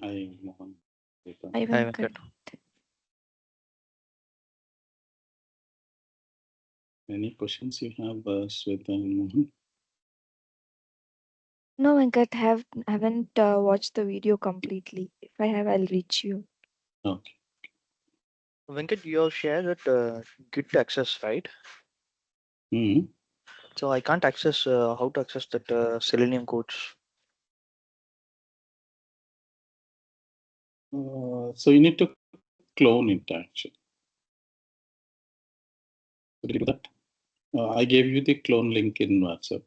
Hi, Mohan. Hi, Hi, Venkat. Venkat. Any questions you have, Shweta and Mohan? No, Venkat, haven't watched the video completely. If I have, I'll reach you. Okay. Venkat, you all share that Git access, right? Hmm. So I can't access how to access that Selenium codes. So you need to clone it actually. Could you do that? I gave you the clone link in WhatsApp.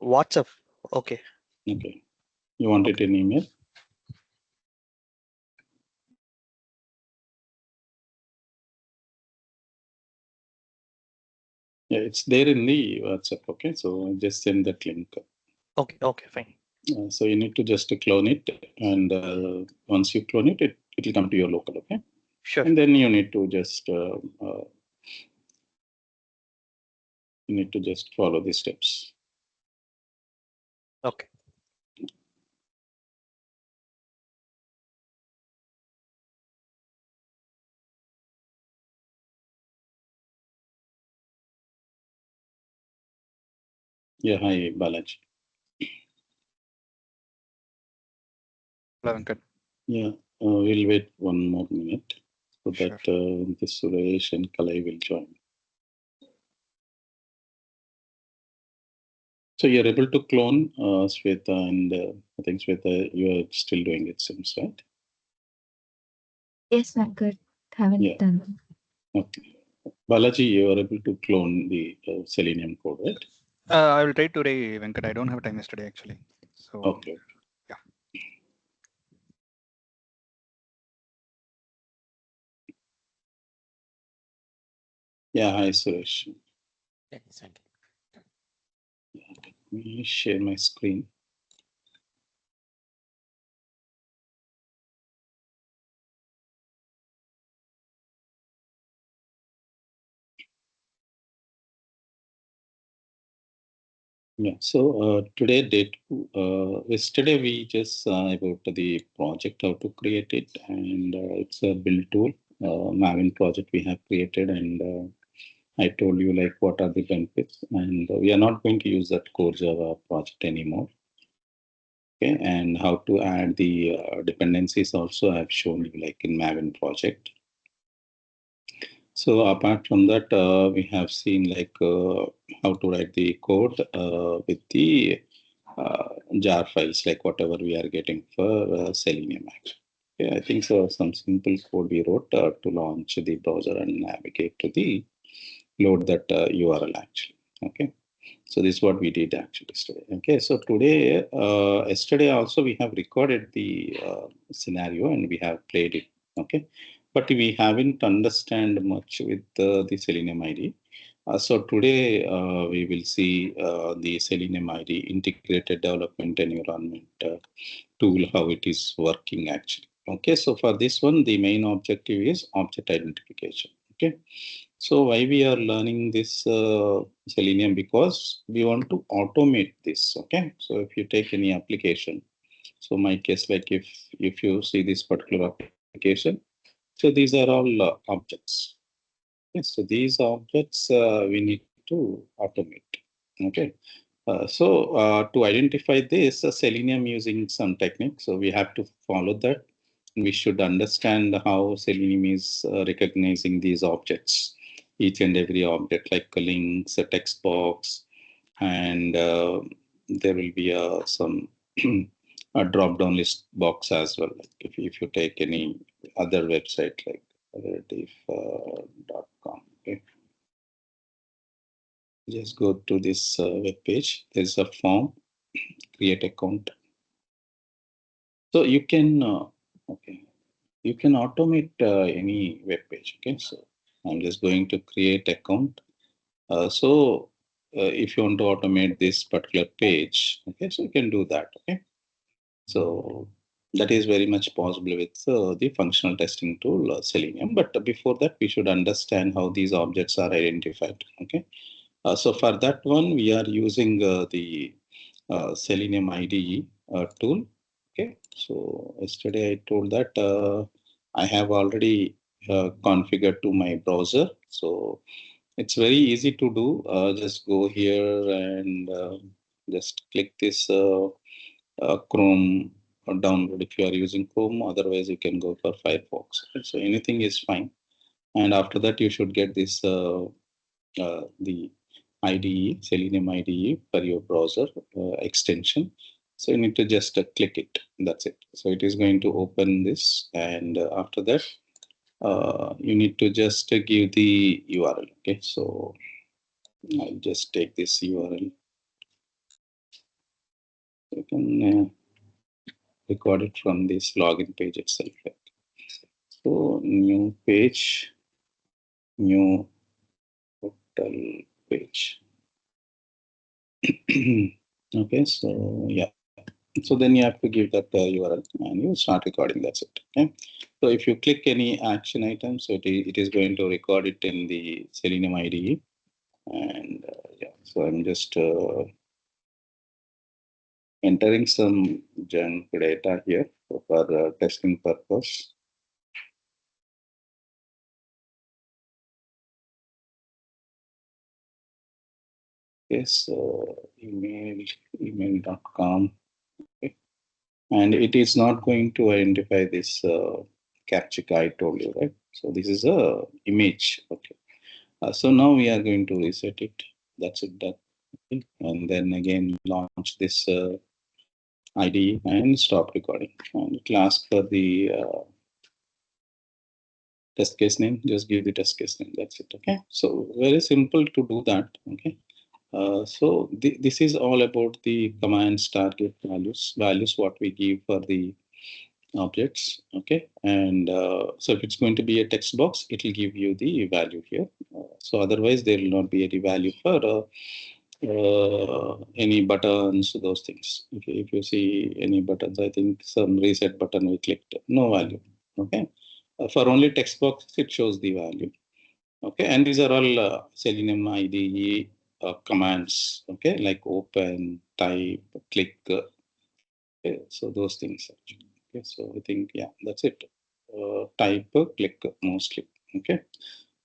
WhatsApp. Okay. Okay. You want it in email? Yeah, it's there in the WhatsApp. Okay, so just send that link. Okay. Okay. Fine. So you need to just clone it, and once you clone it, it will come to your local. Okay, Sure. and then you need to just follow the steps. Okay. Yeah, hi Balaji. Hello, Venkat. Yeah, we'll wait one more minute so Sure. that this Suresh and Kalai will join. So you're able to clone Shweta, and I think Shweta, you are still doing it, seems, right? Yes, Venkat, haven't Yeah. done. Okay. Balaji, you are able to clone the Selenium code, right? I will try today, Venkat. I don't have time yesterday, actually. So, Okay. yeah. Yeah, hi Suresh. Yes, Venkat. Yeah, let me share my screen. Yeah, so today date, yesterday we just about the project, how to create it, and it's a build tool, Maven project we have created, and I told you like what are the benefits, and we are not going to use that core Java project anymore. Okay, and how to add the dependencies also I've shown you like in Maven project. So apart from that, we have seen like how to write the code with the jar files, like whatever we are getting for Selenium. Actually, yeah, I think so. Some simple code we wrote to launch the browser and navigate to the load that URL actually. Okay. So this is what we did actually yesterday. Okay, so today, yesterday also we have recorded the scenario and we have played it. Okay, but we haven't understand much with the Selenium IDE. So today we will see the Selenium IDE integrated development environment tool, how it is working actually. Okay, so for this one, the main objective is object identification. Okay, so why we are learning this Selenium? Because we want to automate this. Okay, so if you take any application, so my case, like if you see this particular application, so these are all objects. Yes, so these objects we need to automate. Okay, to identify this, Selenium using some technique. So we have to follow that. We should understand how Selenium is recognizing these objects, each and every object, like links, a text box, and there will be some a drop-down list box as well. Like if you take any other website like Rediff.com. Okay. Just go to this web page. There's a form, create account. So you can, okay, you can automate any web page. Okay, so I'm just going to create account. If you want to automate this particular page, okay, so you can do that. Okay, so that is very much possible with the functional testing tool Selenium. But before that, we should understand how these objects are identified. Okay, so for that one, we are using the Selenium IDE tool. Okay, So yesterday I told that I have already configured to my browser. So it's very easy to do. Just go here and just click this Chrome download if you are using Chrome. Otherwise, you can go for Firefox. So anything is fine. And after that, you should get this the IDE, Selenium IDE for your browser extension. So you need to just click it. That's it. So it is going to open this, and after that, you need to just give the URL. Okay, so I'll just take this URL. You can record it from this login page itself. So new page, new portal page. Okay, so yeah. So then you have to give that URL and you start recording. That's it. Okay. So if you click any action item, so it is going to record it in the Selenium IDE. And yeah, so I'm just entering some junk data here for testing purpose. Okay, so email.com. Okay. And it is not going to identify this captcha I told you, right? So this is a image. Okay. So now we are going to reset it. That's it. That. Okay. And then again launch this IDE and stop recording. And it will ask for the test case name. Just give the test case name. That's it. Okay. So very simple to do that. Okay. So this is all about the commands target values what we give for the objects. Okay. And so if it's going to be a text box, it will give you the value here. So otherwise there will not be any value for any buttons, those things. Okay, if you see any buttons, I think some reset button we clicked, no value. Okay, for only text box, it shows the value. Okay, and these are all Selenium IDE commands. Okay, like open, type, click. Okay, so those things actually. Okay, so I think yeah, that's it. Type, click mostly. Okay,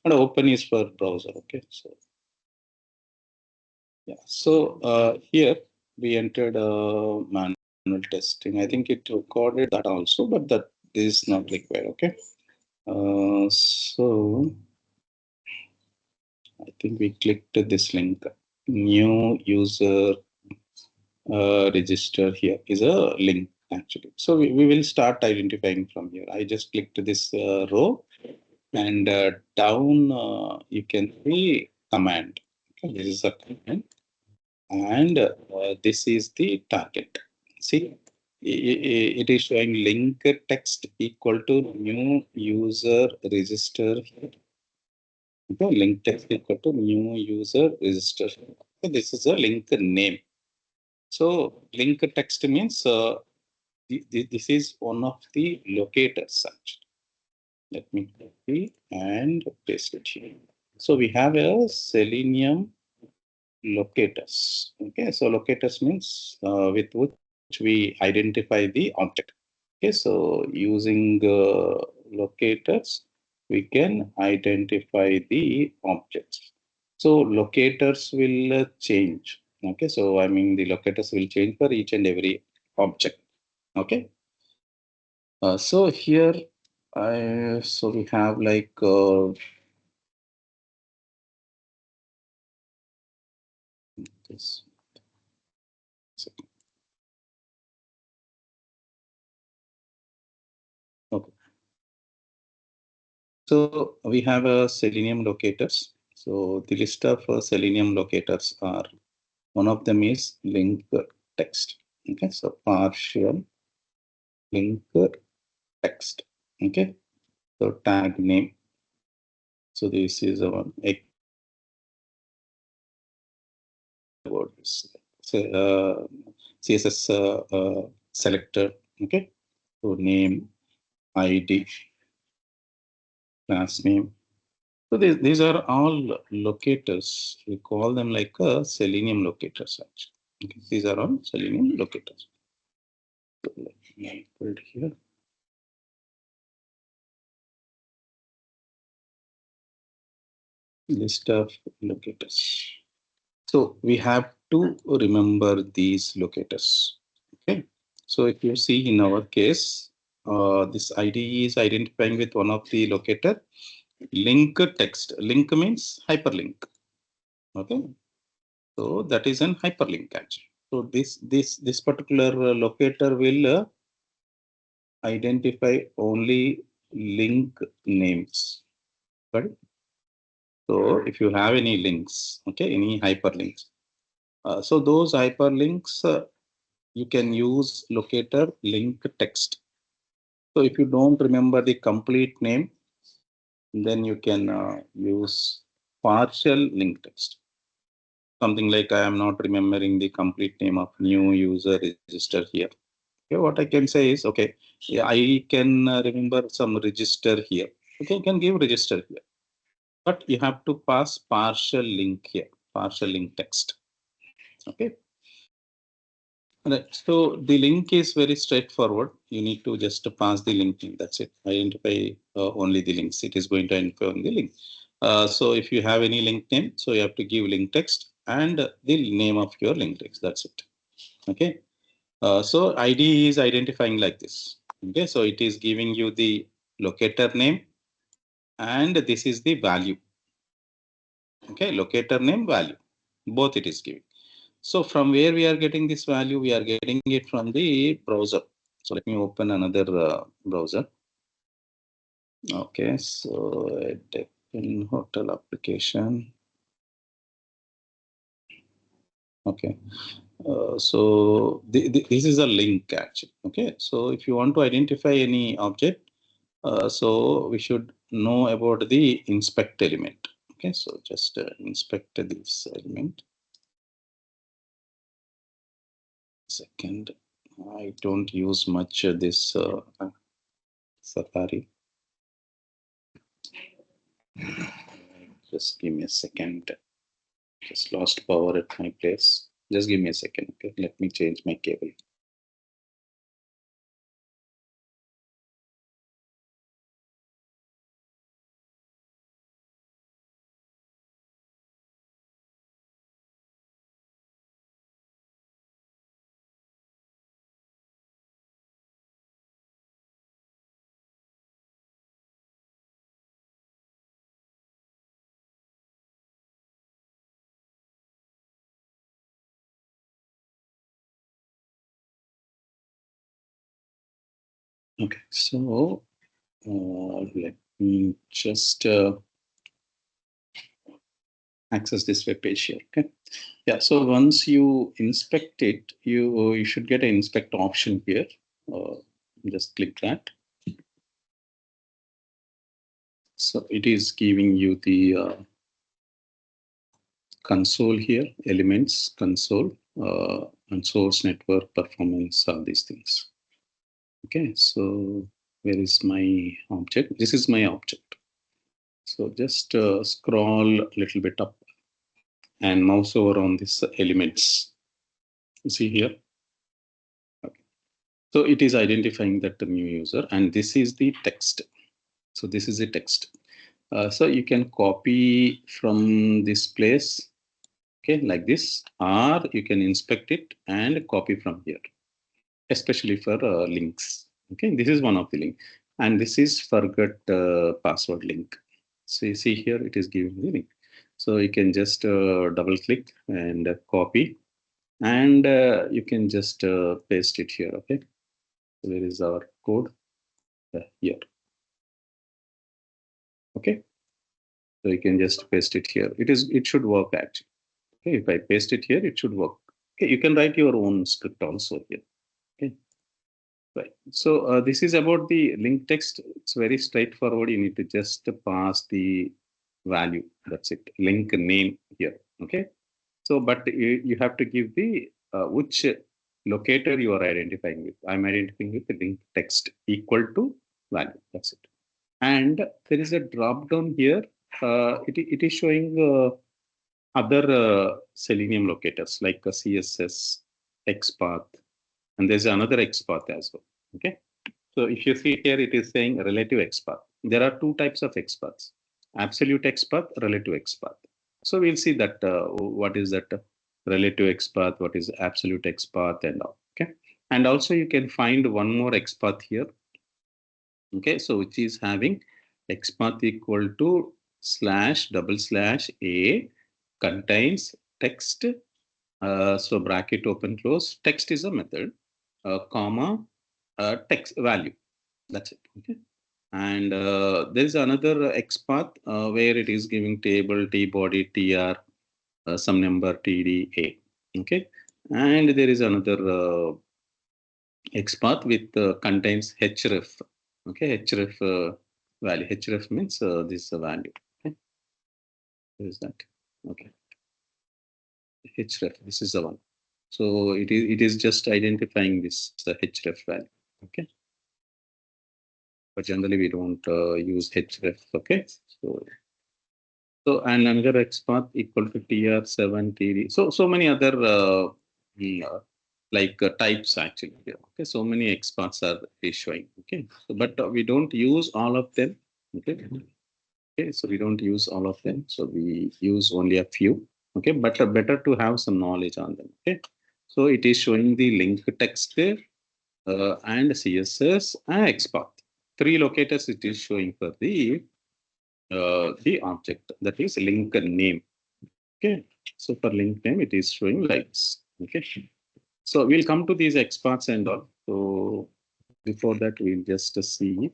and open is for browser. Okay, so. Yeah. So here we entered manual testing. I think it recorded that also, but that is not required. Okay. So I think we clicked this link. New user register here is a link actually. So we will start identifying from here. I just clicked this row and down you can see command. Okay, this is a command. And this is the target. See, it is showing link text equal to new user register. Okay, link text equal to new user register. Okay, this is a link name. So link text means this is one of the locators. Let me copy and paste it here. So we have a Selenium locators. Okay, so locators means with which we identify the object. Okay, so using locators, we can identify the objects. So locators will change. Okay, so I mean the locators will change for each and every object. Okay, so here so we have like this. Okay. So we have a Selenium locators. So the list of Selenium locators are, one of them is link text. Okay, so partial link text. Okay, so tag name. So this is a one word. So CSS selector. Okay, so name, ID, class name. So these are all locators. We call them like Selenium locators actually. Okay. These are all Selenium locators. Put it here. List of locators. So we have to remember these locators. Okay. So if you see in our case, this IDE is identifying with one of the locator link text. Link means hyperlink. Okay. So that is an hyperlink actually. So this particular locator will identify only link names. Right. So if you have any links, okay, any hyperlinks. So those hyperlinks you can use locator link text. So if you don't remember the complete name, then you can use partial link text. Something like I am not remembering the complete name of new user register here. Okay, what I can say is, okay, yeah, I can remember some register here. Okay, you can give register here, but you have to pass partial link here, partial link text. Okay. Right. So the link is very straightforward. You need to just pass the link name. That's it. Identify only the links. It is going to identify only the link. So if you have any link name, so you have to give link text and the name of your link text. That's it. Okay. So IDE is identifying like this. Okay. So it is giving you the locator name and this is the value. Okay. Locator name value. Both it is giving. So from where we are getting this value, we are getting it from the browser. So let me open another browser. Okay, so in hotel application. Okay, so this is a link actually. Okay, so if you want to identify any object, so we should know about the inspect element. Okay, so just inspect this element. Second, I don't use much this Safari. Just give me a second. Just lost power at my place. Just give me a second. Okay, let me change my cable. Okay, so let me just access this web page here. Okay, yeah. So once you inspect it, you should get an inspect option here. Just click that. So it is giving you the console here, elements console, and source network performance, all these things. Okay, so where is my object? This is my object. So just scroll a little bit up and mouse over on this elements. You see here. Okay. So it is identifying that the new user, and this is the text. So this is the text. So you can copy from this place, okay, like this, or you can inspect it and copy from here, especially for links. Okay, this is one of the link, and this is forgot password link. So you see here it is giving the link. So you can just double click and copy, and you can just paste it here. Okay, so where is our code? Here. Okay, so you can just paste it here. It should work actually. Okay, if I paste it here, it should work. Okay, you can write your own script also here. Okay. Right. So this is about the link text. It's very straightforward. You need to just pass the value. That's it. Link name here. Okay. So, but you have to give the which locator you are identifying with. I'm identifying with the link text equal to value. That's it. And there is a drop down here. It is showing other Selenium locators like a CSS, XPath, and there's another XPath as well. Okay. So if you see here, it is saying relative XPath. There are two types of XPaths: absolute XPath, relative XPath. So we'll see that what is that relative XPath, what is absolute XPath, and all. Okay. And also you can find one more XPath here. Okay. So which is having XPath equal to // a contains text. So bracket open close. Text is a method, comma text value. That's it. Okay. And there is another XPath where it is giving table, T body, TR, some number, TDA. Okay. And there is another XPath with contains href. Okay. Href value. Href means this value. Okay. What is that? Okay. Href. This is the one. So it is just identifying this href value. Okay. But generally we don't use href. Okay. So and another XPath equal to TR7 TD. So many other types actually here. Okay. So many XPaths are showing. Okay. So, but we don't use all of them. Okay. Okay. So we don't use all of them. So we use only a few. Okay. But better to have some knowledge on them. Okay. So it is showing the link text and CSS and XPath. Three locators it is showing for the object, that is link name. Okay. So for link name, it is showing like this. Okay. So we'll come to these XPaths and all. So before that, we'll just see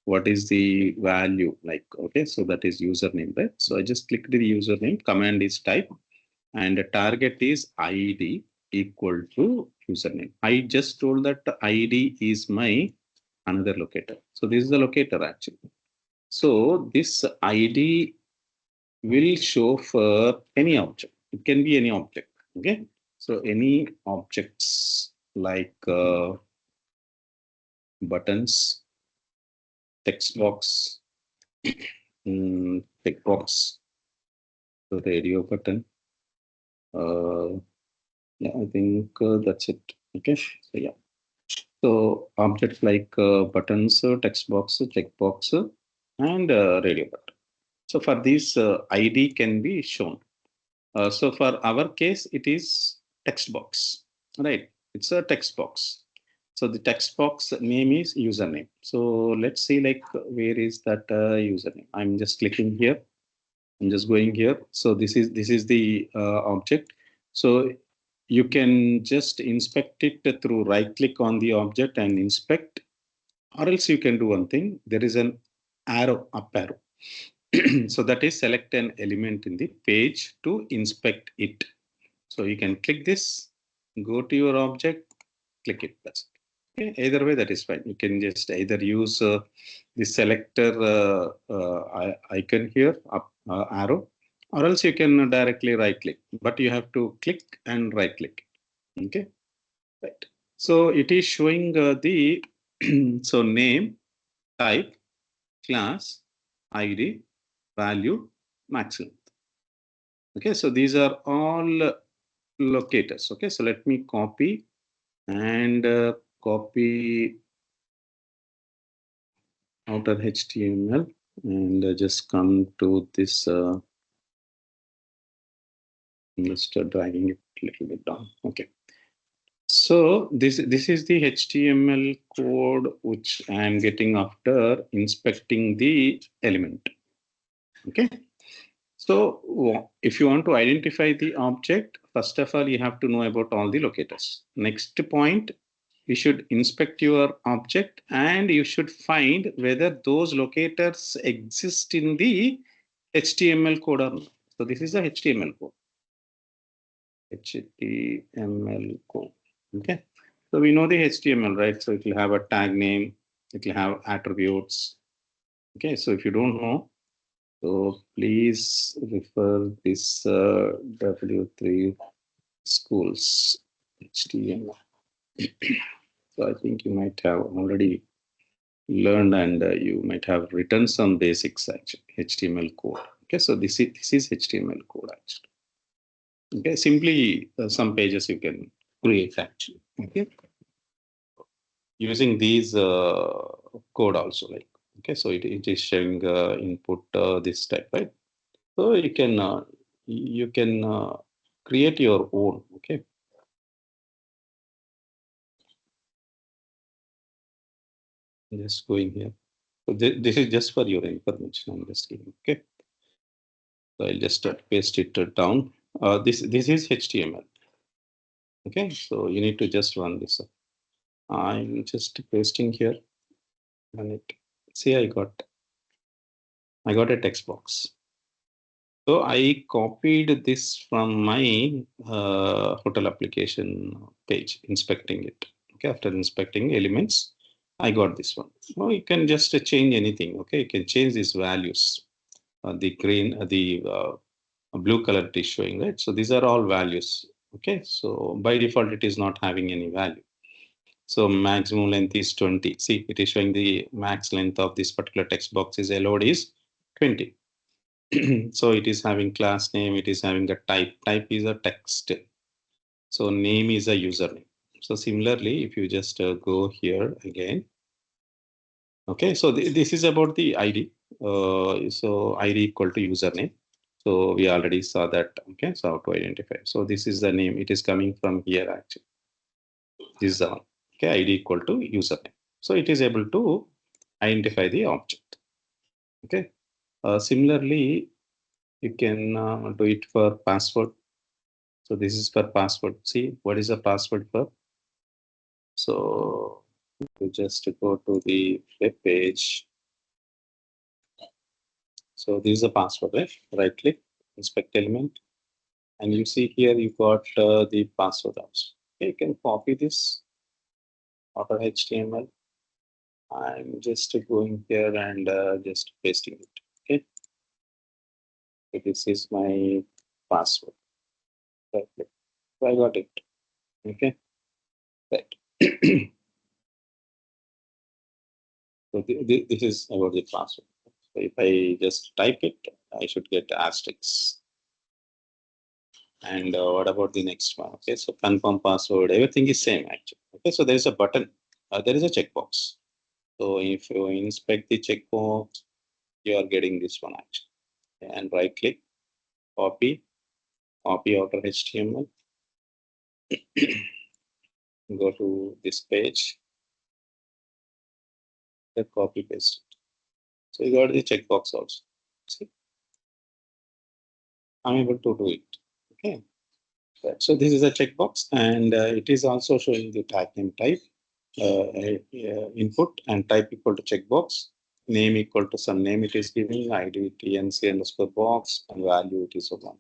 what is the value like. Okay. So that is username, right? So I just click the username, command is type, and the target is ID equal to username. I just told that the ID is my another locator. So this is the locator actually. So this ID will show for any object. It can be any object. Okay. So any objects like buttons, text box, text box, the radio button. Yeah, I think that's it. Okay. So yeah. So objects like buttons, text box, checkbox, and radio button. So for these, ID can be shown. So for our case, it is text box, right? It's a text box. So the text box name is username. So let's see like where is that username? I'm just clicking here. I'm just going here. So this is the object. So you can just inspect it through right click on the object and inspect, or else you can do one thing. There is an arrow, up arrow. So that is select an element in the page to inspect it. So you can click this, go to your object, click it. That's it. Okay. Either way, that is fine. You can just either use the selector icon here, up arrow, or else you can directly right click. But you have to click and right click. Okay. Right. So it is showing the so name, type, class, ID, value, max length. Okay, so these are all locators. Okay, so let me copy and copy outer HTML and just come to this. Just dragging it a little bit down. Okay. So this is the HTML code which I am getting after inspecting the element. Okay. So if you want to identify the object, first of all, you have to know about all the locators. Next point, you should inspect your object and you should find whether those locators exist in the HTML code or not. So this is the HTML code. HTML code. Okay. So we know the HTML, right? So it will have a tag name, it will have attributes. Okay. So if you don't know, so please refer this W3 schools HTML. So I think you might have already learned and you might have written some basics actually, HTML code. Okay, so this is HTML code actually. Okay, simply some pages you can create actually. Okay. using these code also, like, okay, so it is showing input this type, right? So you can create your own, okay. Just going here. So this is just for your information. I'm just giving, okay. So I'll just paste it down. This is HTML. Okay, so you need to just run this up. I'm just pasting here, and it. See, I got a text box. So I copied this from my hotel application page, inspecting it. Okay, after inspecting elements, I got this one. Well, you can just change anything. Okay, you can change these values. The green, blue color it is showing, right? So these are all values. Okay, so by default, it is not having any value. So maximum length is 20. See, it is showing the max length of this particular text box is allowed is 20. So it is having class name, it is having a type is a text. So name is a username. So similarly, if you just go here again, okay, so this is about the ID. So ID equal to username. So we already saw that. Okay, so how to identify. So this is the name. It is coming from here actually. This is the one. Okay, ID equal to username. So it is able to identify the object. Okay. Similarly, you can do it for password. So this is for password. See, what is the password for? So you just go to the web page. So this is a password, right? Right click, inspect element, and you see here you got the password also. Okay, you can copy this auto HTML. I'm just going here and just pasting it. Okay, so this is my password. Right click. So I got it. Okay, right. So this is about the password. So if I just type it, I should get asterisks. And what about the next one? Okay, so confirm password. Everything is same actually. Okay, so there is a button. There is a checkbox. So if you inspect the checkbox, you are getting this one actually. And right click, copy outer HTML. Go to this page. Copy paste it. So you got the checkbox also. See, I'm able to do it. Okay. Right. So this is a checkbox, and it is also showing the tag name type, input, and type equal to checkbox, name equal to some name it is giving, ID TNC underscore box, and value it is a 1.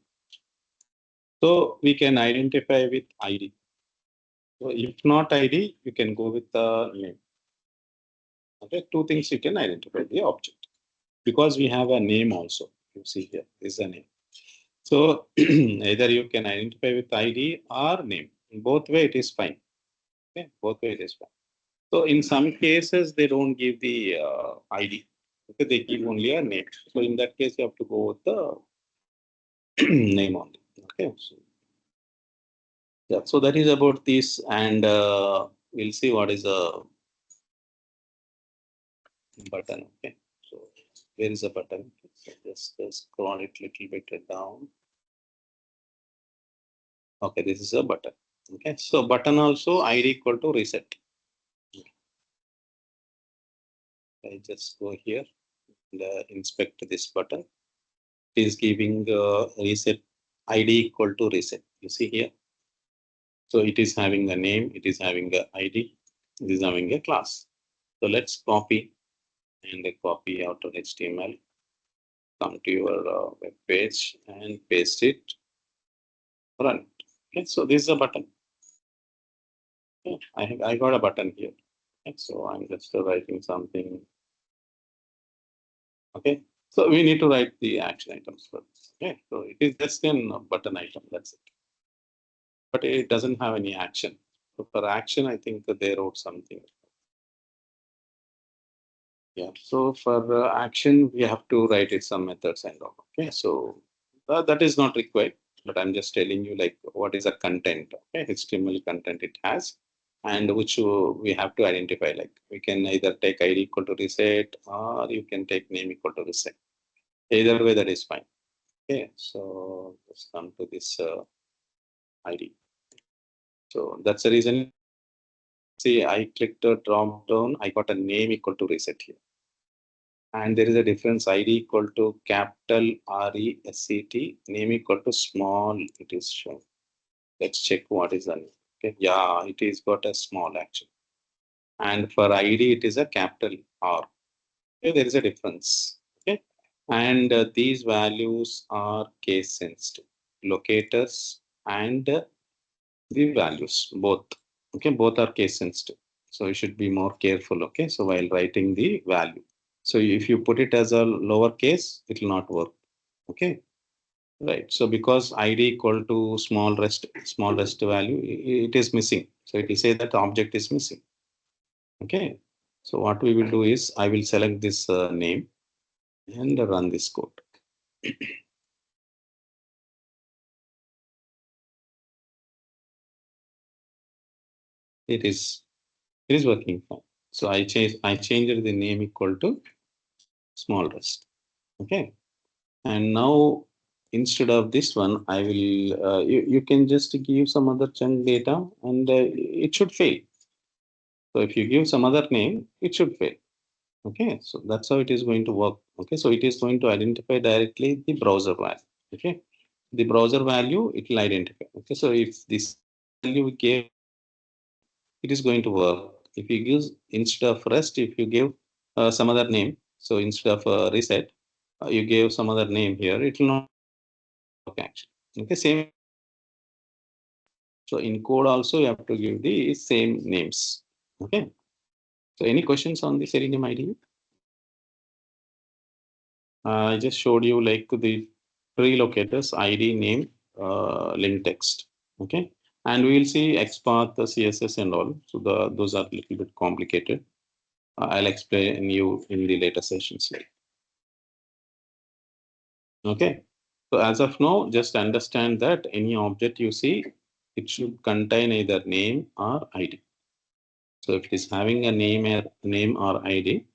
So we can identify with ID. So if not ID, you can go with the name. Okay, two things you can identify the object, because we have a name also. You see here is a name. So either you can identify with ID or name. In both way it is fine. Okay, both way it is fine. So in some cases they don't give the ID. Okay, they give only a name. So in that case you have to go with the name only. Okay, so yeah. So that is about this, and we'll see what is a button. Okay, so where is a button? So just scroll it little bit down. Okay, this is a button. Okay, so button also ID equal to reset. I just go here and inspect this button. It is giving reset ID equal to reset. You see here. So it is having a name, it is having a ID, it is having a class. So let's copy and copy out of HTML. Come to your web page and paste it. Run it. Okay, so this is a button. Okay, I got a button here. Okay, so I'm just writing something. Okay, so we need to write the action items first. Okay, so it is just a button item. That's it. But it doesn't have any action. So for action, I think that they wrote something. Yeah. So for action, we have to write it some methods and all. Okay. So that is not required, but I'm just telling you like what is the content. Okay. HTML content it has. and which we have to identify. Like we can either take ID equal to reset, or you can take name equal to reset. Either way, that is fine. Okay, so let's come to this ID. So that's the reason. See, I clicked a drop down. I got a name equal to reset here, and there is a difference. ID equal to capital RESET, name equal to small. It is shown. Let's check what is the name. Okay, yeah, it is got a small actually. And for ID, it is a capital R. Okay, there is a difference. Okay, and these values are case sensitive. Locators and the values both. Okay, both are case sensitive. So you should be more careful. Okay, so while writing the value, so if you put it as a lower case, it will not work. Okay, right. So because ID equal to small rest value, it is missing. So it will say that the object is missing. Okay, so what we will do is I will select this name and run this code. It is working fine. So I changed the name equal to small rest. Okay, and now instead of this one, I will you can just give some other chunk data, and it should fail. So if you give some other name, it should fail. Okay, so that's how it is going to work. Okay, so it is going to identify directly the browser value. Okay, the browser value it will identify. Okay, so if this value we gave, it is going to work. If you give instead of rest, if you give some other name, so instead of reset, you gave some other name here, it will not work actually. Okay, same. So in code also you have to give the same names. Okay. So any questions on the Selenium IDE? I just showed you like the three locators: ID, name, link text. Okay, and we will see XPath, the CSS, and all. So those are a little bit complicated. I'll explain you in the later sessions. Okay. So as of now, just understand that any object you see, it should contain either name or ID. So if it is having a name or ID,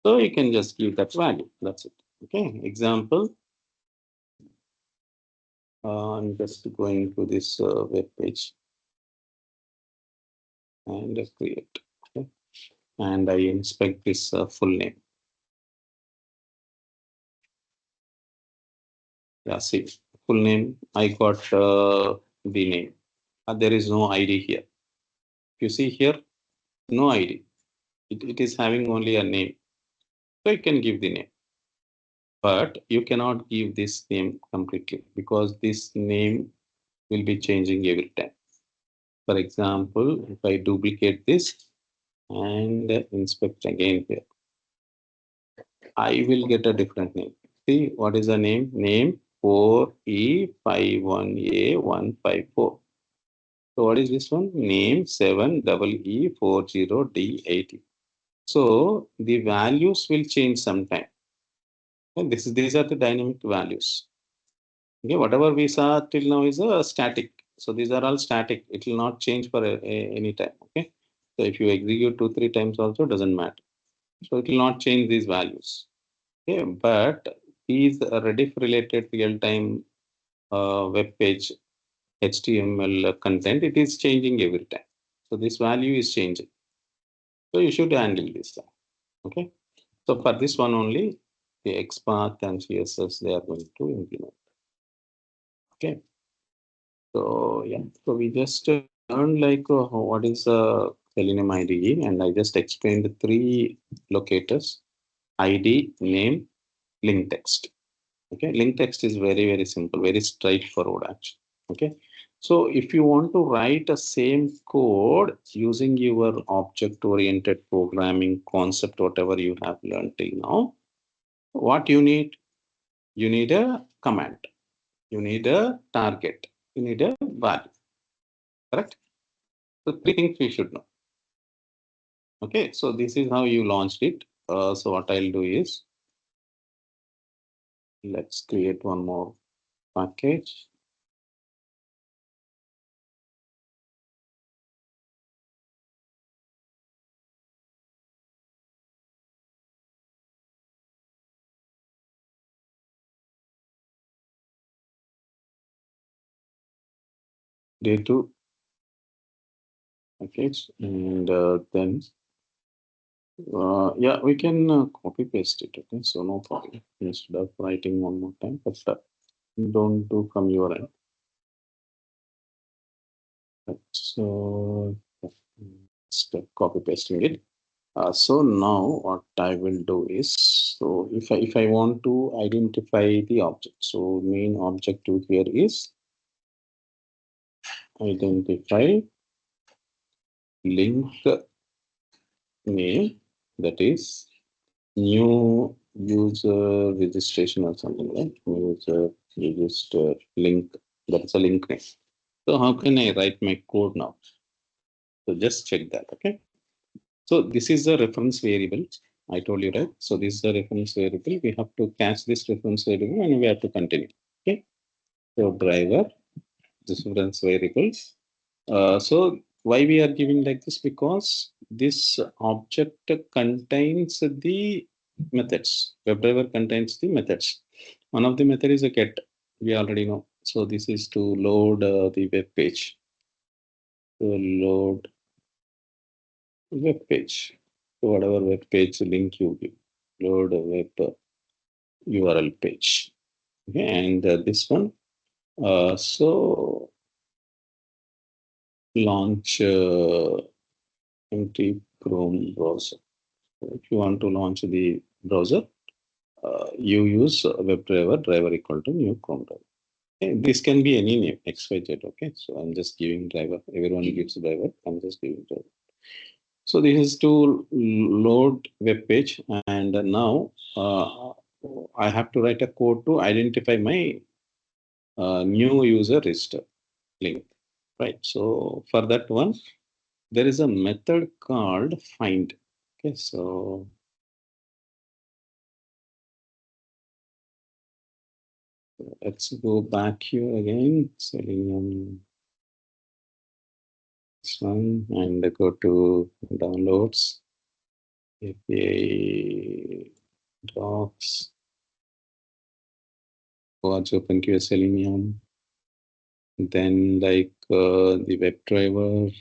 so you can just give that value. That's it. Okay. Example. I'm just going to this web page and create. Okay. And I inspect this full name. Yeah, see, full name. I got the name. There is no ID here. You see here, no ID. It is having only a name. So you can give the name. But you cannot give this name completely because this name will be changing every time. For example, if I duplicate this and inspect again here, I will get a different name. See, what is the name? Name 4E51A154. So what is this one? Name 7EE40D80. So the values will change sometime. And these are the dynamic values. Okay, whatever we saw till now is a static. So these are all static. It will not change for any time. Okay. So if you execute 2, 3 times also doesn't matter. So it will not change these values. Okay, but these Rediff related real-time web page HTML content, it is changing every time. So this value is changing. So you should handle this time. Okay. So for this one only, the XPath and CSS they are going to implement. Okay. So yeah, so we just learned like what is Selenium IDE, and I just explained the three locators: ID, name, link text. Okay, link text is very simple, very straightforward actually. Okay, so if you want to write a same code using your object-oriented programming concept, whatever you have learned till now, what you need? You need a command, you need a target, you need a value. Correct? So three things we should know. Okay, so this is how you launched it. So what I'll do is let's create one more package. day 2. Okay, and then yeah, we can copy paste it. Okay, so no problem. Instead of writing one more time, but don't do from your end. So just copy pasting it. So now what I will do is, so if I want to identify the object, so main objective here is identify link name, that is new user registration or something like user register link, that's a link name. So how can I write my code now? So just check that. Okay, so this is the reference variable. I told you, right? So this is the reference variable. We have to catch this reference variable and we have to continue. Okay, so driver, this reference variables. So why we are giving like this? Because this object contains the methods. WebDriver contains the methods. One of the method is a get. We already know. So this is to load the web page. To load web page. So whatever web page link you give, load a web URL page. Okay, and this one. So launch empty Chrome browser. If you want to launch the browser, you use WebDriver driver equal to new Chrome driver. Okay, this can be any name, XYZ. Okay, so I'm just giving driver. Everyone gives driver. I'm just giving driver. So this is to load web page, and now I have to write a code to identify my new user register link. Right. So for that one, there is a method called find. Okay, so let's go back here again. Selenium this one and go to downloads, API docs, watch OpenQS Selenium, then like the WebDriver.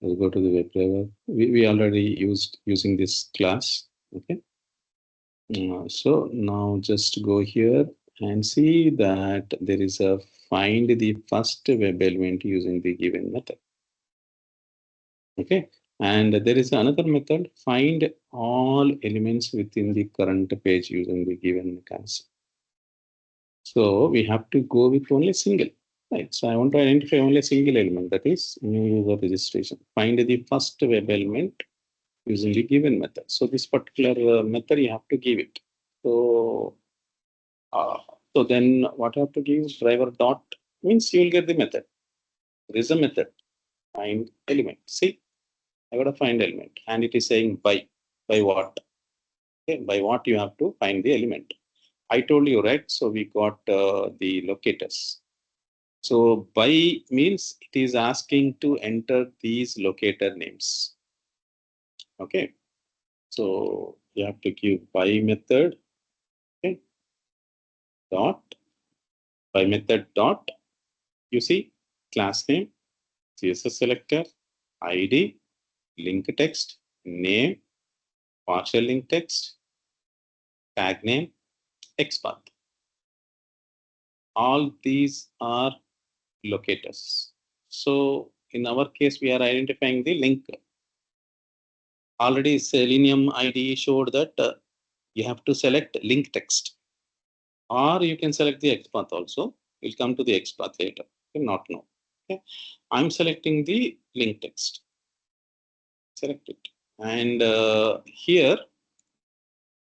Let's go to the WebDriver. We already using this class. Okay. So now just go here and see that there is a find the first web element using the given method. Okay, and there is another method, find all elements within the current page using the given mechanism. So we have to go with only single, right? So I want to identify only a single element, that is new user registration. Find the first web element using the given method. So this particular method you have to give it. So so then what I have to give driver dot means you will get the method. There is a method, find element. See, I got to find element and it is saying by what? Okay, by what you have to find the element. I told you, right? So we got the locators. So by means it is asking to enter these locator names. Okay, so you have to give by method. Okay, dot by method dot. You see class name, CSS selector, ID, link text, name, partial link text, tag name, XPath. All these are locators. So in our case, we are identifying the link. Already Selenium IDE showed that you have to select link text, or you can select the XPath also. We'll come to the XPath later. Okay, not now. Okay, I'm selecting the link text. Select it, and here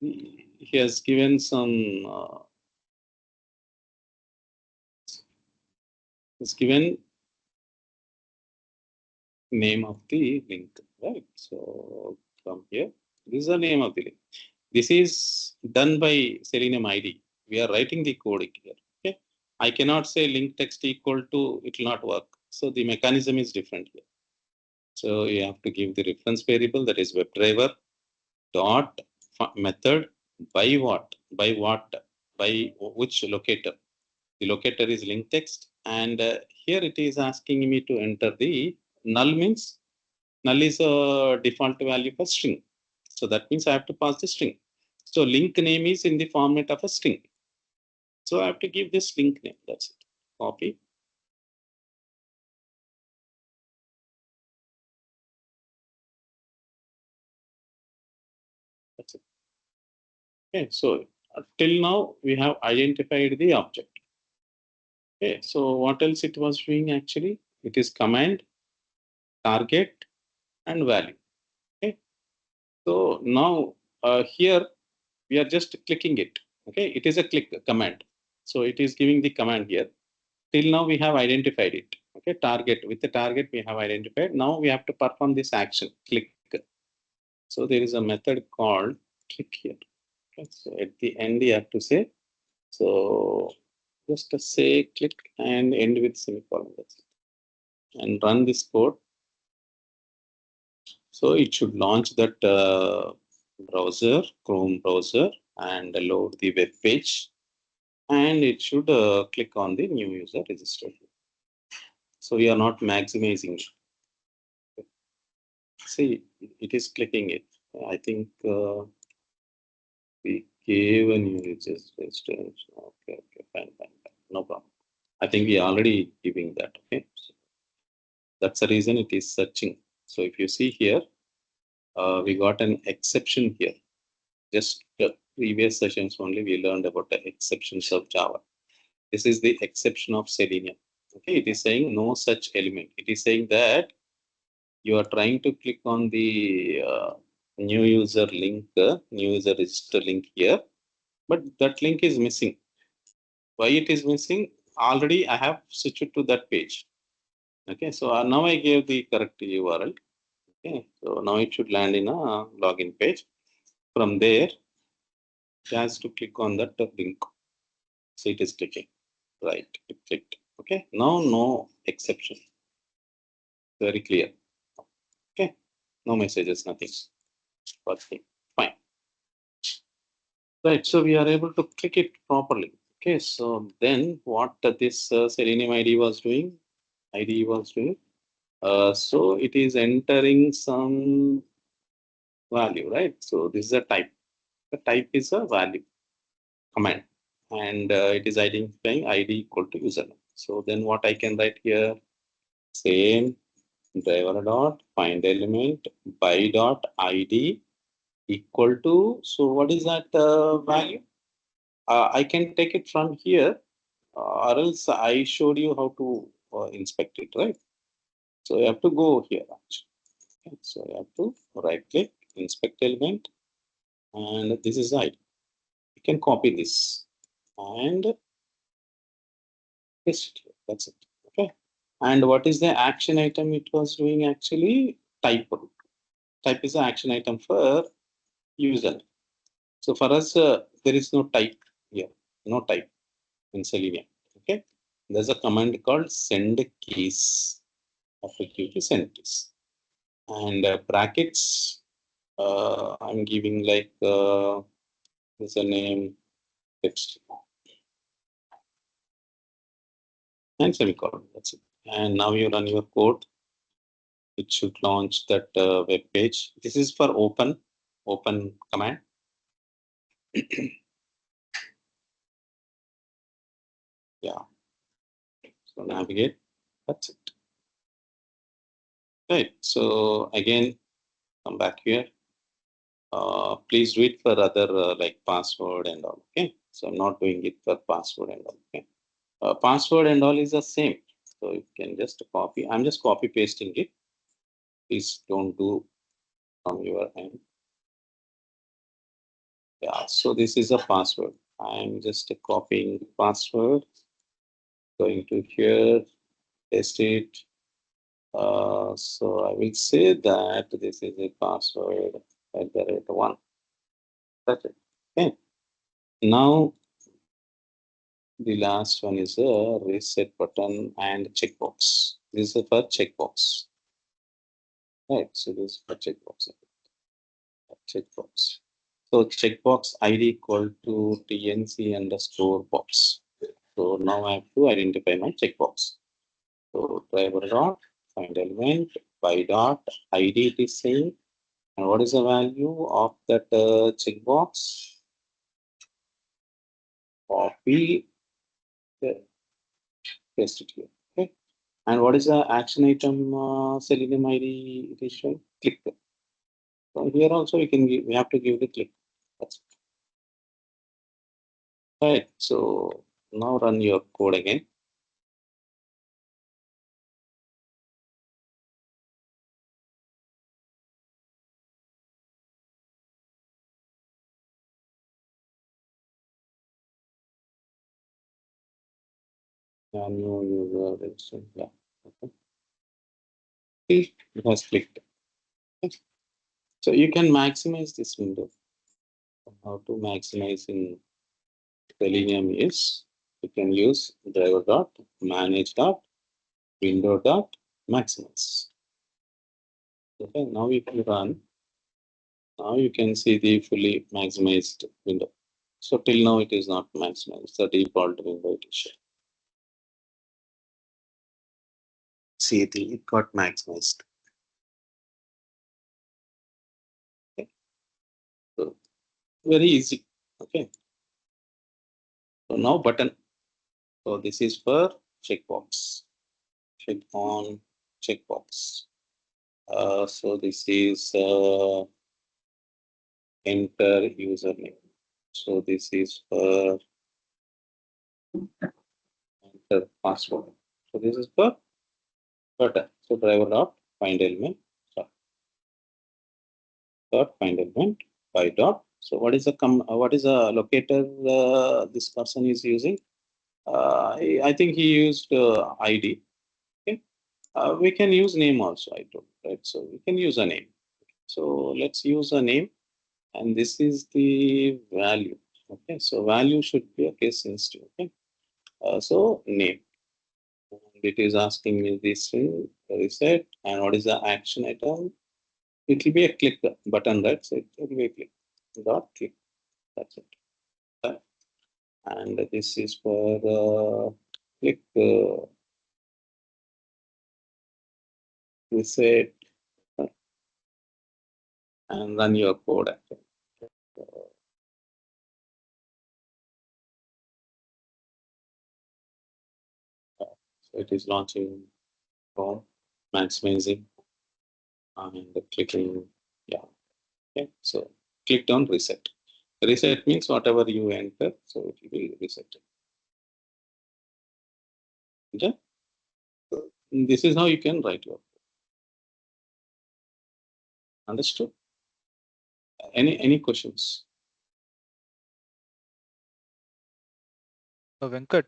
he has given some. It's given name of the link, right? So from here, this is the name of the link. This is done by Selenium ID. We are writing the code here. Okay, I cannot say link text equal to, it will not work. So the mechanism is different here. So you have to give the reference variable, that is WebDriver dot method by what, by which locator. The locator is link text, and here it is asking me to enter the null means null is a default value for string. So that means I have to pass the string. So link name is in the format of a string. So I have to give this link name. That's it. Copy. That's it. Okay. So till now we have identified the object. Okay. So what else it was doing actually? It is command, target, and value. Okay. So now here we are just clicking it. Okay. It is a click command. So it is giving the command here. Till now we have identified it. Okay, target, with the target we have identified. Now we have to perform this action, click. So there is a method called click here. Okay, so at the end you have to say, so just to say click and end with semicolon. That's it. And run this code. So it should launch that browser, Chrome browser, and load the web page. And it should click on the new user register. So we are not maximizing it. See, it is clicking it. I think we gave a new registration. Okay, fine. No problem. I think we are already giving that. Okay, so that's the reason it is searching. So if you see here, we got an exception here. Just the previous sessions only we learned about the exceptions of Java. This is the exception of Selenium. Okay, it is saying no such element. It is saying that you are trying to click on the new user link, new user register link here, but that link is missing. Why it is missing? Already I have switched to that page. Okay, so now I gave the correct URL. Okay, so now it should land in a login page. From there, it has to click on that link. So it is clicking. Right, it clicked. Okay, now no exception. Very clear. Okay, no messages, nothing. Fine. Right, so we are able to click it properly. Okay, so then what this Selenium IDE was doing, so it is entering some value, right? So this is a type. The type is a value command, and it is identifying ID equal to username. So then what I can write here, same driver dot find element by dot ID equal to. So what is that value? I can take it from here, or else I showed you how to inspect it, right? So you have to go here. Actually. Okay, so you have to right click, inspect element, and this is ID. You can copy this and paste it here. That's it. Okay. And what is the action item it was doing actually? Type. Type is the action item for user. So for us, there is no type here, no type in Selenium. Okay. There's a command called send keys. Effectively send keys. And brackets, I'm giving like username text and semicolon. That's it. And now you run your code. It should launch that web page. This is for open command. Yeah. So navigate. That's it. Right. So again, come back here. Please do it for other like password and all. Okay. So I'm not doing it for password and all. Okay. Password and all is the same. So you can just copy. I'm just copy pasting it. Please don't do from your end. Yeah. So this is a password. I'm just copying the password. Going to here, paste it. So I will say that this is a password at the rate 1. That's it. Okay. Now the last one is a reset button and checkbox. This is for checkbox. Right. So this is for checkbox. Checkbox. So checkbox ID equal to TNC underscore box. So now I have to identify my checkbox. So driver dot find element by dot ID it is saying, and what is the value of that checkbox? Copy, paste it here. Okay. And what is the action item Selenium ID it is showing? Click. So here also we have to give the click. That's it. Right. So now run your code again. New user register. Yeah. Okay. See, it has clicked. Okay. So you can maximize this window. How to maximize in Selenium is you can use driver dot manage dot window dot maximize. Okay, now if you run, now you can see the fully maximized window. So till now it is not maximized, the default window it is showing. See, it got maximized. Okay. So very easy. Okay. So now button. So this is for checkbox. Check on checkbox. So this is enter username. So this is for enter password. So this is for button. So driver dot find element. Dot find element by dot. So what is the what is the locator this person is using? I think he used ID. Okay. We can use name also. I told, right? So we can use a name. So let's use a name, and this is the value. Okay. So value should be a case sensitive. Okay. So name. And it is asking me this thing reset, and what is the action item? It will be a click button, right? So it will be a click dot click. That's it. And this is for click reset and run your code. So it is launching Chrome, maximizing, and clicking. Yeah. Okay. So click on reset. Reset means whatever you enter, so it will be reset. Okay. So this is how you can write your code. Understood? Any questions? Venkat,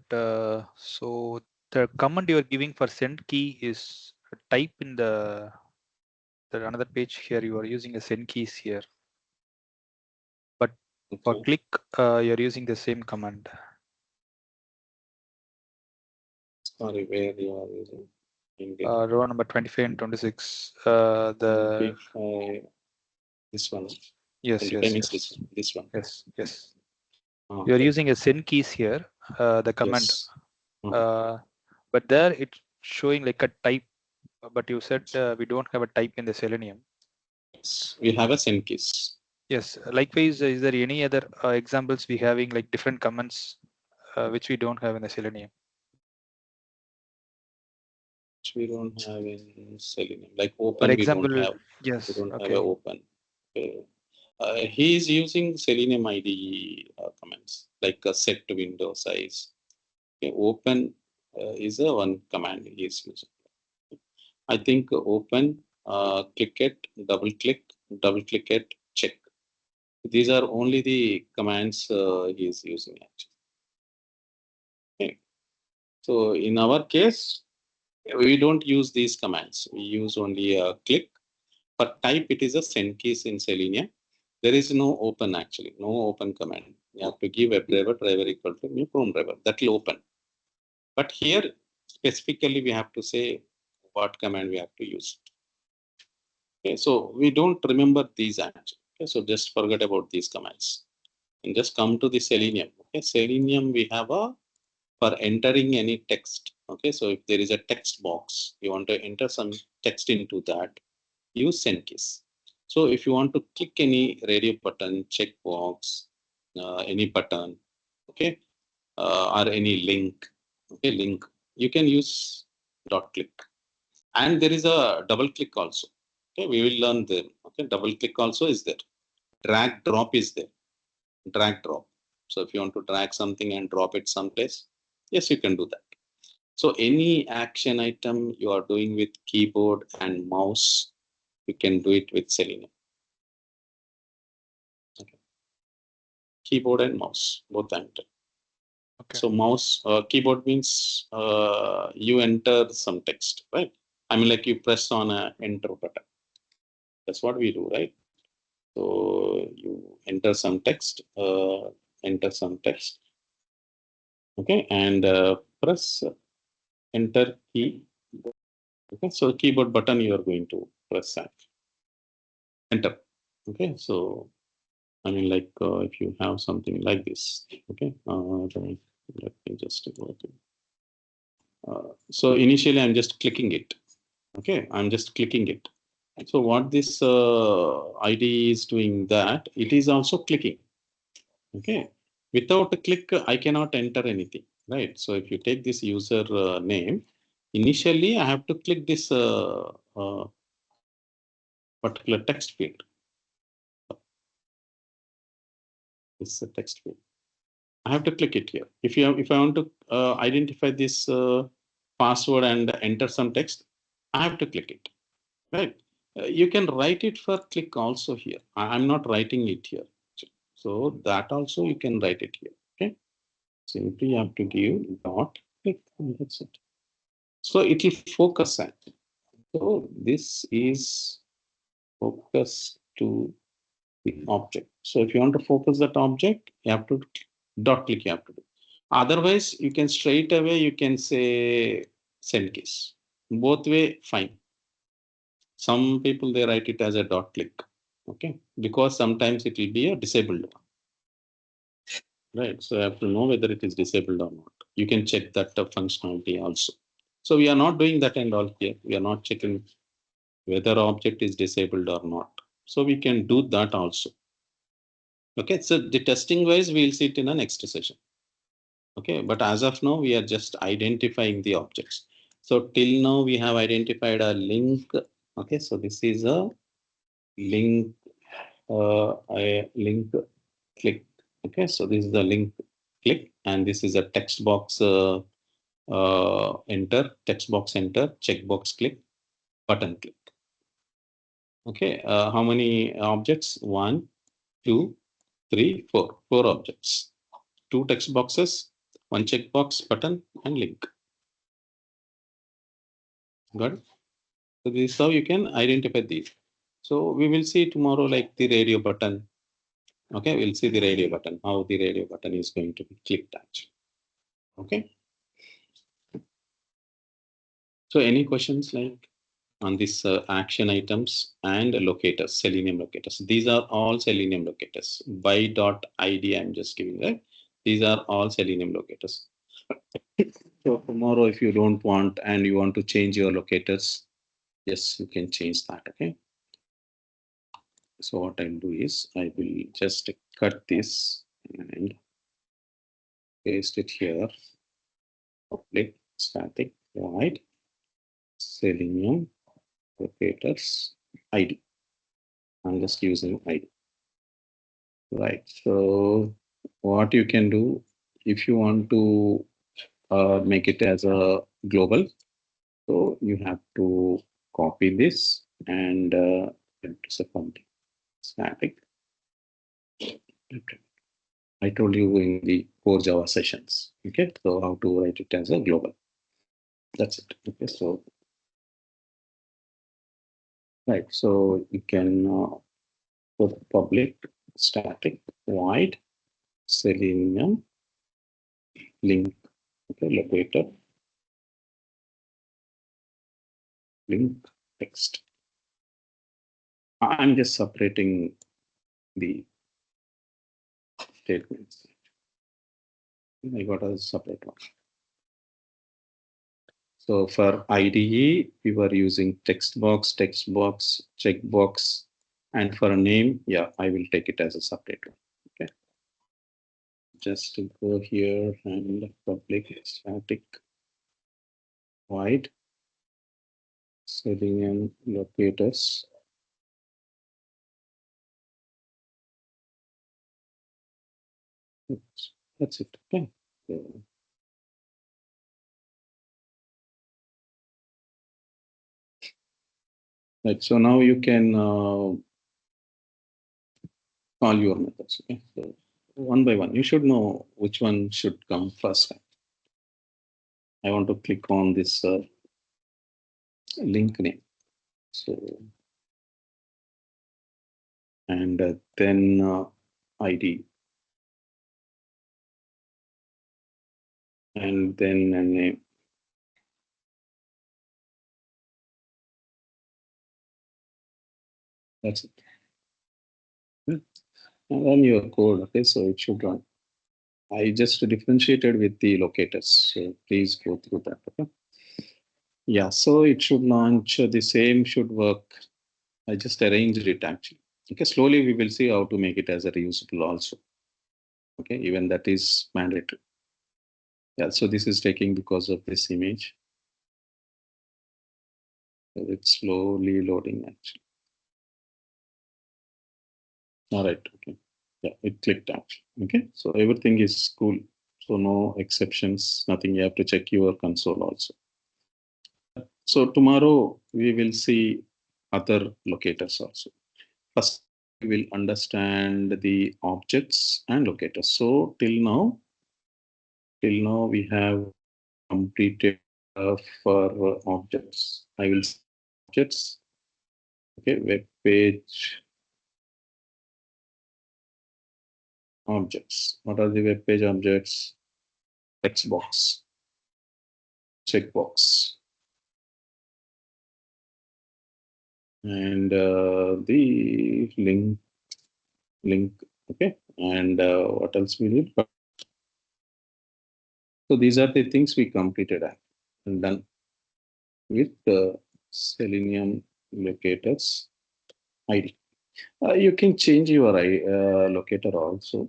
so the command you are giving for send key is a type in the another page here. You are using a send keys here, but for Okay. click, you're using the same command. Sorry, where you are using? Row number 25 and 26. This one. Yes, 25 means yes, this one. yes. Oh, You're okay. using a send keys here, the command, Yes. but there it's showing like a type. But you said we don't have a type in the Selenium. Yes. We have a send keys. Yes. Likewise, is there any other examples we having like different commands which we don't have in the Selenium? Which we don't have in Selenium. Like For open, we don't example, have. yes. We don't have Okay. a open. Okay. He is using Selenium IDE commands like a set to window size. Okay. Open is a one command he is using. I think open, click it, double click it, check. These are only the commands he is using actually. Okay. So in our case, we don't use these commands. We use only a click. For type, it is a send keys in Selenium. There is no open actually, no open command. You have to give driver equal to new Chrome driver. That will open. But here, specifically, we have to say what command we have to use. Okay, so we don't remember these actually. Okay, so just forget about these commands and just come to the Selenium. Okay, Selenium we have a for entering any text. Okay, so if there is a text box, you want to enter some text into that, use send keys. So if you want to click any radio button, checkbox, any button, okay, or any link, okay, link, you can use dot click. And there is a double click also. Okay, we will learn them. Okay, double click also is there. Drag drop is there. Drag drop. So if you want to drag something and drop it someplace, yes, you can do that. So any action item you are doing with keyboard and mouse, you can do it with Selenium. Okay. Keyboard and mouse, both enter. Okay. So mouse, keyboard means you enter some text, right? I mean, like you press on a enter button. That's what we do, right? So you enter some text, okay, and press enter key. Okay, so keyboard button you are going to press that. Enter. Okay, so I mean, like if you have something like this, okay, let me just go to. So initially, I'm just clicking it. Okay, I'm just clicking it. So what this IDE is doing that, it is also clicking. Okay, without a click, I cannot enter anything, right? So if you take this user name, initially I have to click this particular text field. This text field. I have to click it here. If I want to identify this password and enter some text, I have to click it, right? You can write it for click also here. I'm not writing it here. So that also you can write it here. Okay. Simply you have to give dot click and that's it. So it will focus at. So this is focus to the object. So if you want to focus that object, you have to dot click you have to do. Otherwise, you can straight away, you can say send keys. Both way, fine. Some people, they write it as a dot click. Okay. Because sometimes it will be a disabled one. Right. So I have to know whether it is disabled or not. You can check that functionality also. So we are not doing that and all here. We are not checking whether object is disabled or not. So we can do that also. Okay. So the testing wise, we'll see it in the next session. Okay. But as of now, we are just identifying the objects. So till now we have identified a link. Okay. So this is a link, a link click. Okay. So this is the link click and this is a text box enter, text box enter, checkbox click, button click. Okay, how many objects? 1, 2, 3, 4. 4 objects. 2 text boxes, 1 checkbox, button, and link. Got it? So this is how you can identify these. So we will see tomorrow like the radio button. Okay, we'll see the radio button, how the radio button is going to be clicked at. Okay. So any questions like on these action items and locators, Selenium locators. These are all Selenium locators. By dot ID, I'm just giving that. These are all Selenium locators. So tomorrow, if you don't want and you want to change your locators, yes, you can change that. Okay. So what I'll do is I will just cut this and paste it here. Public static void Selenium locators ID. I'm just using ID. Right. So what you can do if you want to make it as a global, so you have to copy this and something static. I told you in the core Java sessions. Okay. So how to write it as a global. That's it. Okay. So right. So you can put public static void Selenium link. Okay. Locator link text. I'm just separating the statements. I got a separate one. So for IDE, we were using text box, checkbox, and for a name, yeah, I will take it as a separate one. Okay. Just to go here and public static void Selenium locators. Oops, that's it. Okay. Right. So now you can call your methods. Okay. So one by one, you should know which one should come first. I want to click on this link name. So and then ID and then a name. That's it. And run your code. Okay, so it should run. I just differentiated with the locators. So please go through that. Okay. Yeah, so it should launch. The same should work. I just arranged it actually. Okay, slowly we will see how to make it as a reusable also. Okay, even that is mandatory. Yeah, so this is taking because of this image. So it's slowly loading actually. All right, okay. Yeah, it clicked actually. Okay, so everything is cool. So no exceptions, nothing. You have to check your console also. So tomorrow we will see other locators also. First, we will understand the objects and locators. So till now we have completed for objects. I will say objects. Okay, web page objects. What are the web page objects? Text box, checkbox, and the link. Okay, and what else we need? So these are the things we completed and done with the Selenium locators ID. You can change your locator also.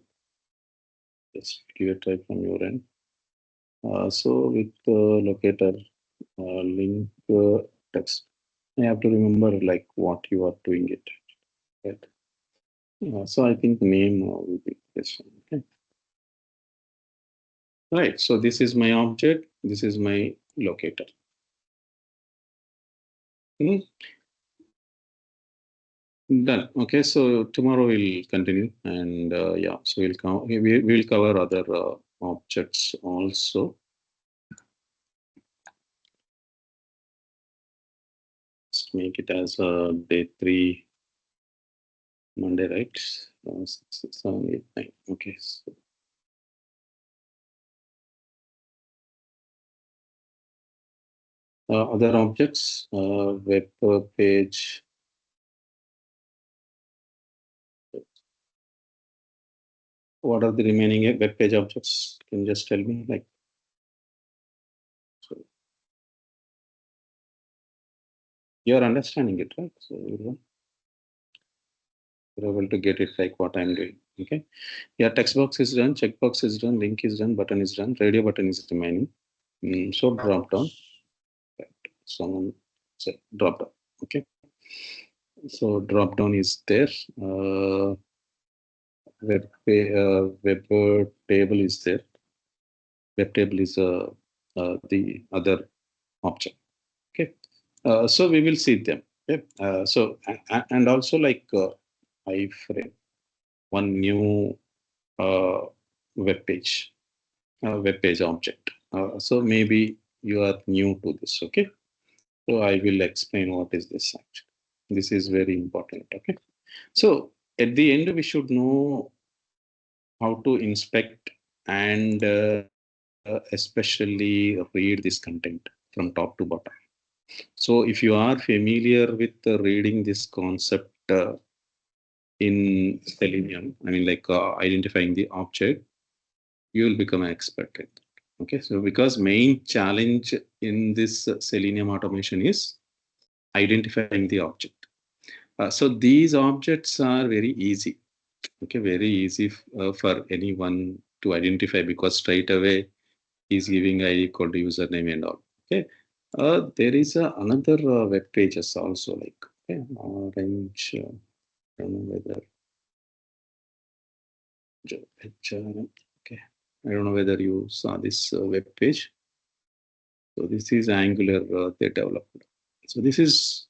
Just give a try from your end. So with locator link text, I have to remember like what you are doing it. Right? So I think name will be this one. Okay. Right. So this is my object. This is my locator. Hmm. Done. Okay. So tomorrow we'll continue, and yeah. So we'll cover other objects also. Let's make it as day 3, Monday, right? 6, 7, 8, 9. Okay. So other objects, web page. What are the remaining web page objects? Can you just tell me? Like, so you're understanding it, right? So you're able to get it like what I'm doing. Okay. Yeah, text box is done, checkbox is done, link is done, button is done, radio button is remaining. So drop down. Right. Someone say drop down. Okay. So drop down is there. Web table is there. Web table is the other object. Okay. So we will see them. Okay. And also like iframe, one new web page object. So maybe you are new to this. Okay. So I will explain what is this actually. This is very important. Okay. So at the end, we should know how to inspect and especially read this content from top to bottom. So if you are familiar with reading this concept in Selenium, I mean like identifying the object, you will become an expert. Okay, so because main challenge in this Selenium automation is identifying the object. So these objects are very easy. Okay, very easy for anyone to identify because straight away he's giving ID equal to username and all. Okay, there is another web pages also like okay, orange. I don't know whether okay, I don't know whether you saw this web page. So this is Angular they developed. So this is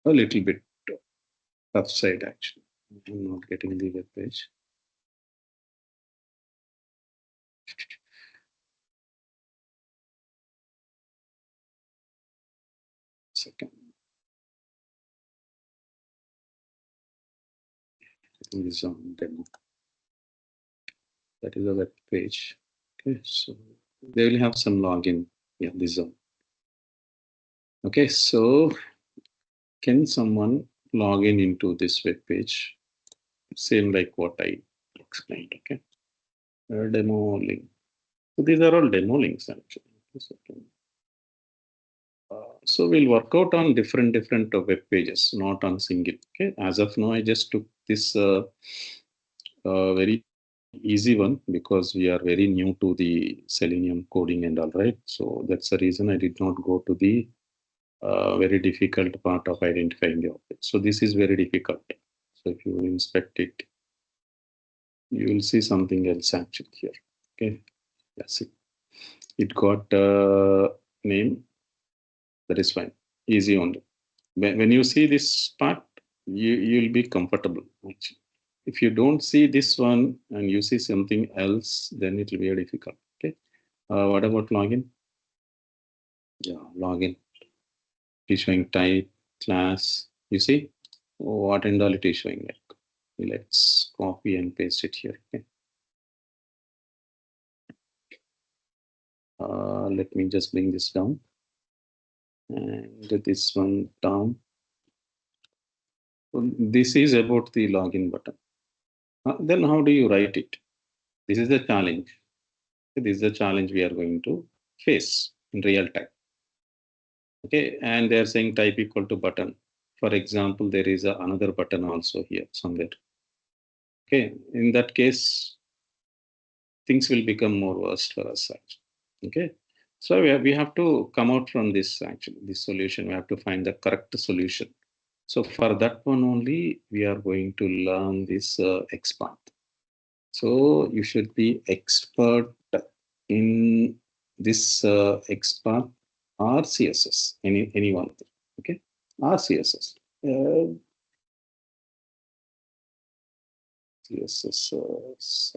a little bit tough side actually. I'm not getting the web page. Second. I think this is on demo. That is a web page. Okay, so they will have some login. Yeah, this one. Okay, so can someone log in into this web page? Same like what I explained. Okay, demo link. So these are all demo links actually. So we'll work out on different web pages, not on single. Okay, as of now, I just took this very easy one because we are very new to the Selenium coding and all right. So that's the reason I did not go to the very difficult part of identifying the object. So this is very difficult. So if you inspect it, you will see something else actually here. Okay, that's it. It got name. That is fine. Easy only. When you see this part, you'll be comfortable actually. If you don't see this one and you see something else, then it will be difficult. Okay. What about login? Yeah, login. It is showing type, class. You see what and all it is showing like. Let's copy and paste it here. Okay. Let me just bring this down and this one down. So this is about the login button. Then how do you write it? This is the challenge. This is the challenge we are going to face in real time. Okay, and they are saying type equal to button. For example, there is another button also here somewhere. Okay, in that case, things will become more worse for us. Actually. Okay, so we have to come out from this actually, this solution. We have to find the correct solution. So for that one only, we are going to learn this XPath. So you should be expert in this XPath or CSS, any one of them, okay, or CSS. CSS.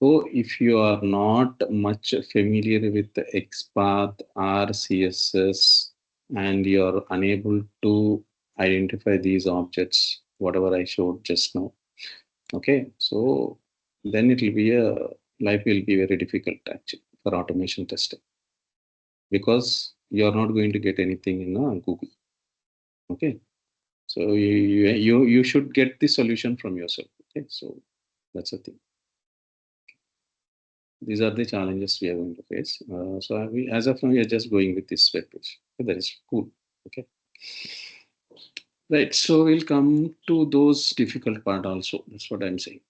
So if you are not much familiar with the XPath or CSS and you are unable to identify these objects, whatever I showed just now, okay, so then it will be life will be very difficult actually for automation testing because you are not going to get anything in Google. Okay, so you should get the solution from yourself. Okay, so that's the thing. These are the challenges we are going to face. So as of now, we are just going with this web page. Okay, that is cool. Okay. Right. So we'll come to those difficult part also. That's what I'm saying.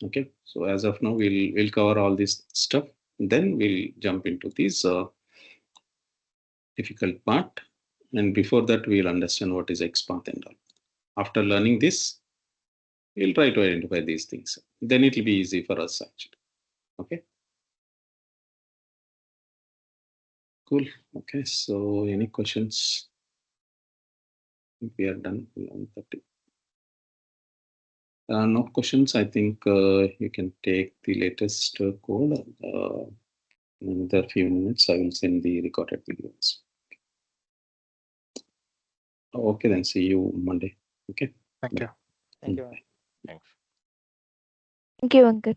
Okay. So as of now, we'll cover all this stuff. Then we'll jump into this difficult part. And before that, we'll understand what is XPath and all. After learning this, we'll try to identify these things. Then it will be easy for us actually. Okay. Cool. Okay. So any questions? We are done. 11:30. No questions. I think you can take the latest code. In another few minutes, I will send the recorded videos. Okay, then see you Monday. Okay. Thank you. Thank you. Bye. Thanks. Thank you, Ankit.